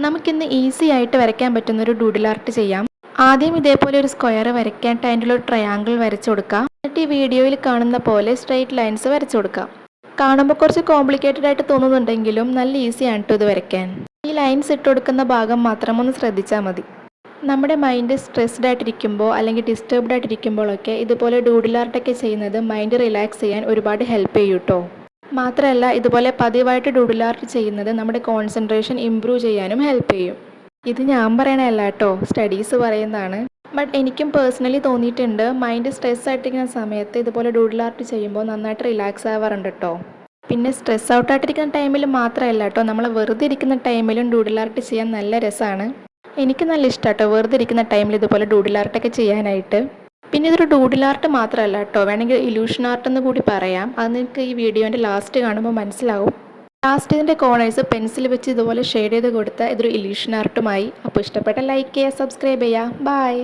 നമുക്കിന്ന് ഈസി ആയിട്ട് വരയ്ക്കാൻ പറ്റുന്ന ഒരു ഡൂഡിൽ ആർട്ട് ചെയ്യാം. ആദ്യം ഇതേപോലെ ഒരു സ്ക്വയർ വരയ്ക്കാൻ അതിൻ്റെ ഒരു ട്രയാങ്കിൾ വരച്ചു കൊടുക്കാം. എന്നിട്ട് ഈ വീഡിയോയിൽ കാണുന്ന പോലെ സ്ട്രെയിറ്റ് ലൈൻസ് വരച്ചു കൊടുക്കാം. കാണുമ്പോൾ കുറച്ച് കോംപ്ലിക്കേറ്റഡ് ആയിട്ട് തോന്നുന്നുണ്ടെങ്കിലും നല്ല ഈസിയാണ് കേട്ടോ ഇത് വരയ്ക്കാൻ. ഈ ലൈൻസ് ഇട്ട് കൊടുക്കുന്ന ഭാഗം മാത്രം ഒന്ന് ശ്രദ്ധിച്ചാൽ മതി. നമ്മുടെ മൈൻഡ് സ്ട്രെസ്ഡ് ആയിട്ടിരിക്കുമ്പോൾ അല്ലെങ്കിൽ ഡിസ്റ്റർബ്ഡ് ആയിട്ടിരിക്കുമ്പോഴൊക്കെ ഇതുപോലെ ഡൂഡിൽ ആർട്ടൊക്കെ ചെയ്യുന്നത് മൈൻഡ് റിലാക്സ് ചെയ്യാൻ ഒരുപാട് ഹെൽപ്പ് ചെയ്യും കേട്ടോ. മാത്രമല്ല ഇതുപോലെ പതിവായിട്ട് ഡൂഡിൽ ആർട്ട് ചെയ്യുന്നത് നമ്മുടെ കോൺസെൻട്രേഷൻ ഇമ്പ്രൂവ് ചെയ്യാനും ഹെൽപ്പ് ചെയ്യും. ഇത് ഞാൻ പറയണതല്ല കേട്ടോ, സ്റ്റഡീസ് പറയുന്നതാണ്. ബട്ട് എനിക്കും പേഴ്സണലി തോന്നിയിട്ടുണ്ട്, മൈൻഡ് സ്ട്രെസ് ആയിട്ടിരിക്കുന്ന സമയത്ത് ഇതുപോലെ ഡൂഡിൽ ആർട്ട് ചെയ്യുമ്പോൾ നന്നായിട്ട് റിലാക്സ് ആവാറുണ്ട് കേട്ടോ. പിന്നെ സ്ട്രെസ് ഔട്ട് ആയിട്ടിരിക്കുന്ന ടൈമിൽ മാത്രമല്ല കേട്ടോ, നമ്മൾ വെറുതെ ഇരിക്കുന്ന ടൈമിലും ഡൂഡിൽ ആർട്ട് ചെയ്യാൻ നല്ല രസമാണ്. എനിക്ക് നല്ല ഇഷ്ടമാണ് കേട്ടോ വെറുതെ ഇരിക്കുന്ന ടൈമിൽ ഇതുപോലെ ഡൂഡിൽ ആർട്ടൊക്കെ ചെയ്യാനായിട്ട്. പിന്നെ ഇതൊരു ഡൂഡിൽ ആർട്ട് മാത്രമല്ല കേട്ടോ, വേണമെങ്കിൽ ഇലൂഷൻ ആർട്ട് എന്ന് കൂടി പറയാം. അത് നിങ്ങൾക്ക് ഈ വീഡിയോൻ്റെ ലാസ്റ്റ് കാണുമ്പോൾ മനസ്സിലാവും. ലാസ്റ്റ് ഇതിൻ്റെ കോർണേഴ്സ് പെൻസിൽ വെച്ച് ഇതുപോലെ ഷെയ്ഡ് ചെയ്ത് കൊടുത്താൽ ഇതൊരു ഇലൂഷൻ ആർട്ടുമായി. അപ്പോൾ ഇഷ്ടപ്പെട്ട ലൈക്ക് ചെയ്യുക, സബ്സ്ക്രൈബ് ചെയ്യുക. ബൈ.